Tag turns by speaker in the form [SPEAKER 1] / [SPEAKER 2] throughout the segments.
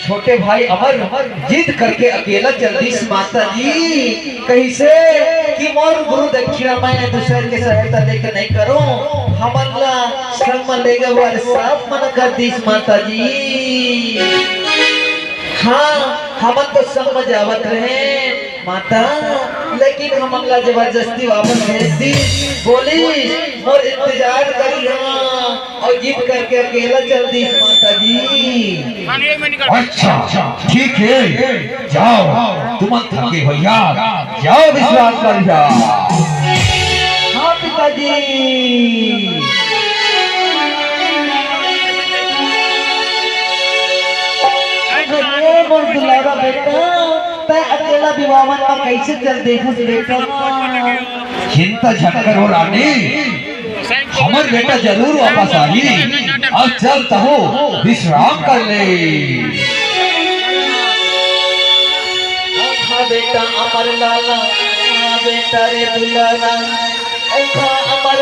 [SPEAKER 1] छोटे भाई अमर जिद करके अकेला जगदीश माता जी कैसे कि मोर गुरु दक्षिणा मैं दूसरे के सहायता लेकर नहीं करो हमला श्रम लेगा वाले सब मन जगदीश माता जी। हाँ हम तो समझ आवत रहे माता लेकिन हमला जबरदस्ती वापस भेज दी बोली और इंतजार करी और जिद करके अकेला चल दी माता जी।
[SPEAKER 2] अच्छा ठीक है जाओ तुम थके भैया जाओ विश्राम कर जाओ।
[SPEAKER 1] हाँ पिताजी दुलारा बेटा तै अकेला विवाहन का कैसे चल देखो बेटा।
[SPEAKER 2] चिंता झट करो रानी हमार बेटा जरूर वापस आई अब चलता हो विश्राम कर ले।
[SPEAKER 1] बेटा अमर लाला बेटा रे दुलारा अमर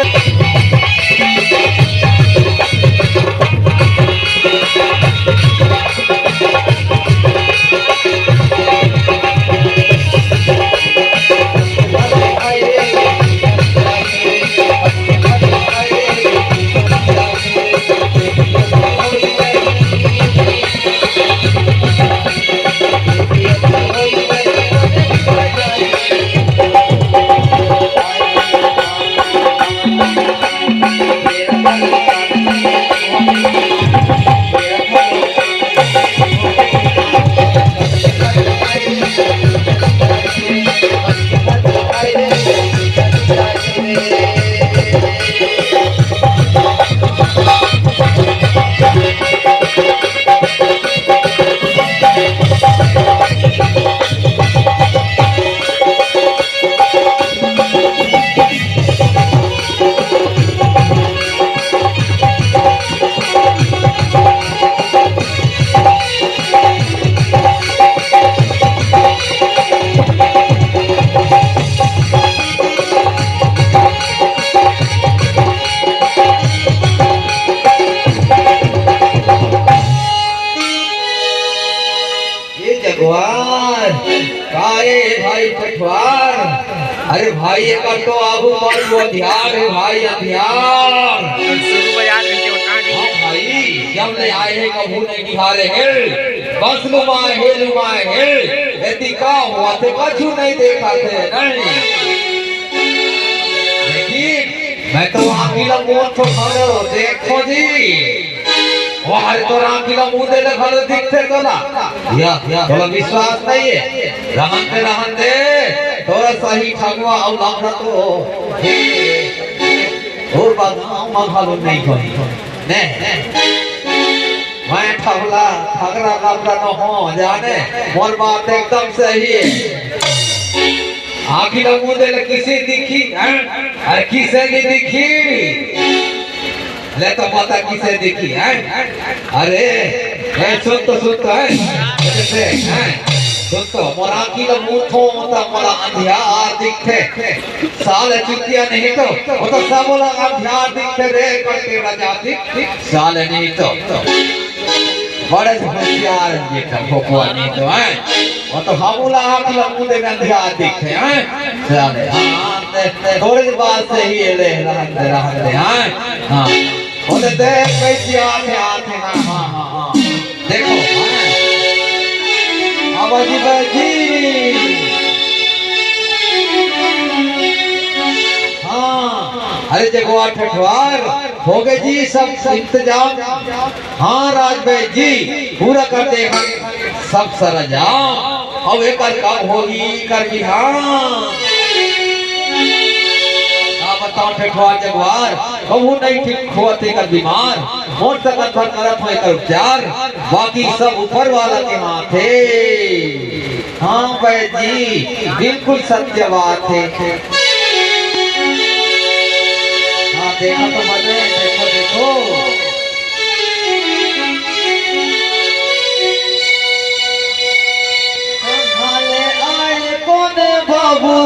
[SPEAKER 1] भाई पठवार अरे भाई एक तो आबू पर वो ध्यान है भाई अध्यार भाई जब ले आए हैं कबू नहीं दिहारे हिल बस लुमाए हिल यदि का हुआ थे कछु नहीं देखा थे नहीं लेकिन मैं तो आखिला मुंह तो खड़े हो देखो जी वहाँ तो रामकिला मुँह दे खड़े दिखते तो ना या थोड़ा विश्वास नहीं है रहन दे थोड़ा सही ठगवा और लाखा तो और बात मालूम नहीं कोई ने मैं ठगला ठगरा लबरा न हो जाने मोर बात एकदम सही है। आखिर मुझे किसी दिखी अरे किसे नहीं दिखी ले तो पता किसे दिखी है। अरे सुन तो है जैसे सुन तो मोरा की लो मुठो मोता मोरा अंधियार दिखते साल चुतिया नहीं तो वो तो सब बोला अंधियार दिखते रे करके राजा दिख साल नहीं तो बड़े होशियार बेटा भोकुआ नहीं तो है वो तो हमला आखिर मुझे अंधियार दिखते हैं साले हाँ थोड़ी बात से ही ले रहते हैं हाँ बोले देख कैसी आंखें आंखें हाँ देखो आवाजी बाजी हाँ अरे जगवा ठठवार हो गए जी सब इंतजाम। हाँ राजभाई जी पूरा कर देगा सब सरंजाम। अब एक कब होगी कर भी हाँ बताओ ठठवार जगवार कहूँ नहीं ठीक हुआ थे कर बीमार मोट तक अंतर करत हुए कर उपचार बाकी सब ऊपर वाला के हाथ है। हाँ भाई जी बिल्कुल सत्य बात है। हाँ देखो तो मजे देखो देखो आए कौन बाबू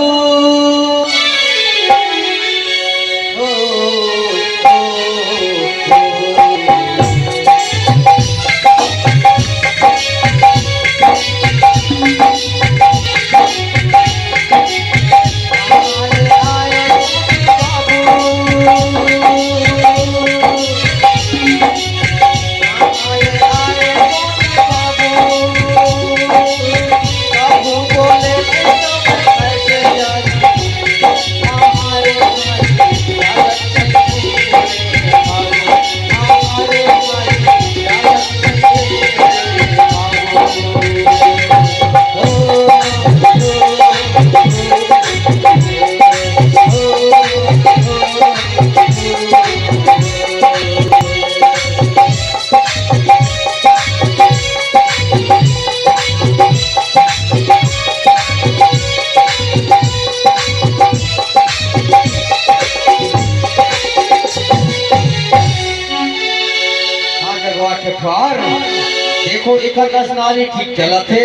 [SPEAKER 1] देखो एक नारी ठीक चला थे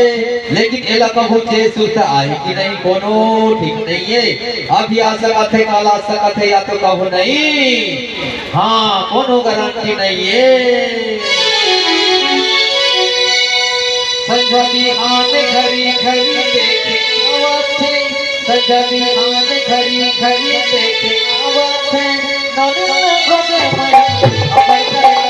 [SPEAKER 1] लेकिन एला कबू सुता आए कि नहीं कोनो ठीक नहीं है। अब आ सका थे काला सका थे या तो कबू नहीं हाँ कोनो गारंटी नहीं है। संजा बिहान घड़ी घड़ी देखे आवाथे संजा बिहान घड़ी घड़ी देखे आवाथे नन गोदे मैं अपर करे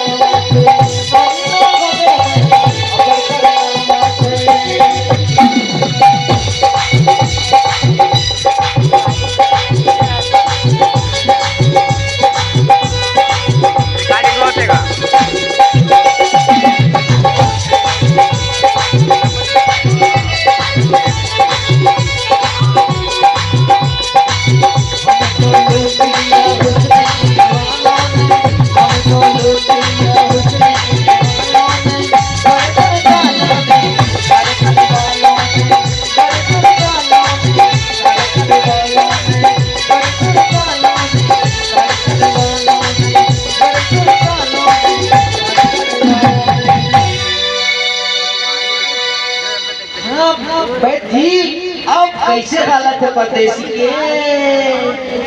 [SPEAKER 1] अब कैसे हालत है परदेसी के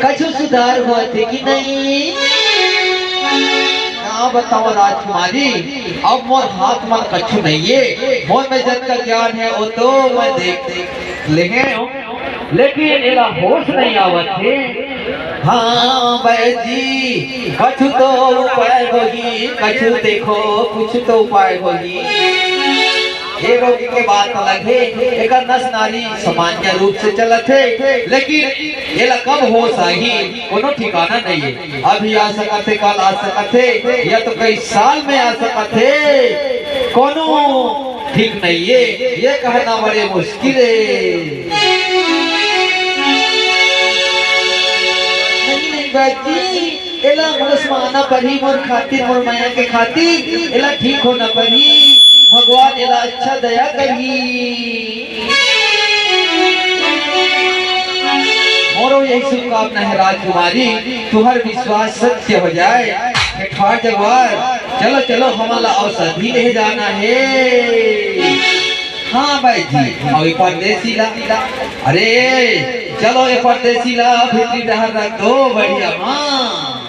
[SPEAKER 1] कछु सुधार हुआ थे कि नहीं हाँ बताओ राजकुमारी। अब मोर हाथ में कछु नहीं है मोर में जब का ज्ञान है वो तो मैं देख लेंगे लेकिन एला होश नहीं आवत है। हाँ बैजी कछु तो उपाय होगी कछु देखो कुछ तो उपाय होगी। ये रोगी के बात अलग है एक नस नारी सामान्य रूप से चलत है लेकिन ये कब हो सही कोनो ठिकाना नहीं है। अभी आ सकत है कल आ सकत है या तो कई साल में आ सकत है कोनो ठीक नहीं है। ये कहना बड़े मुश्किल है। नहीं बच्ची एला मनस माना परी मोर खातिर मोर माया के खातिर एला ठीक होना परी भगवान एला अच्छा दया करी मोरो यही शुभकामना है राजकुमारी तुम्हार विश्वास सत्य हो जाए ठाट जगवार चलो चलो हमारा औषधि ले जाना है हाँ भाई जी और परदेसी ला अरे चलो ये परदेसी ला भीतरी रह दो बढ़िया हाँ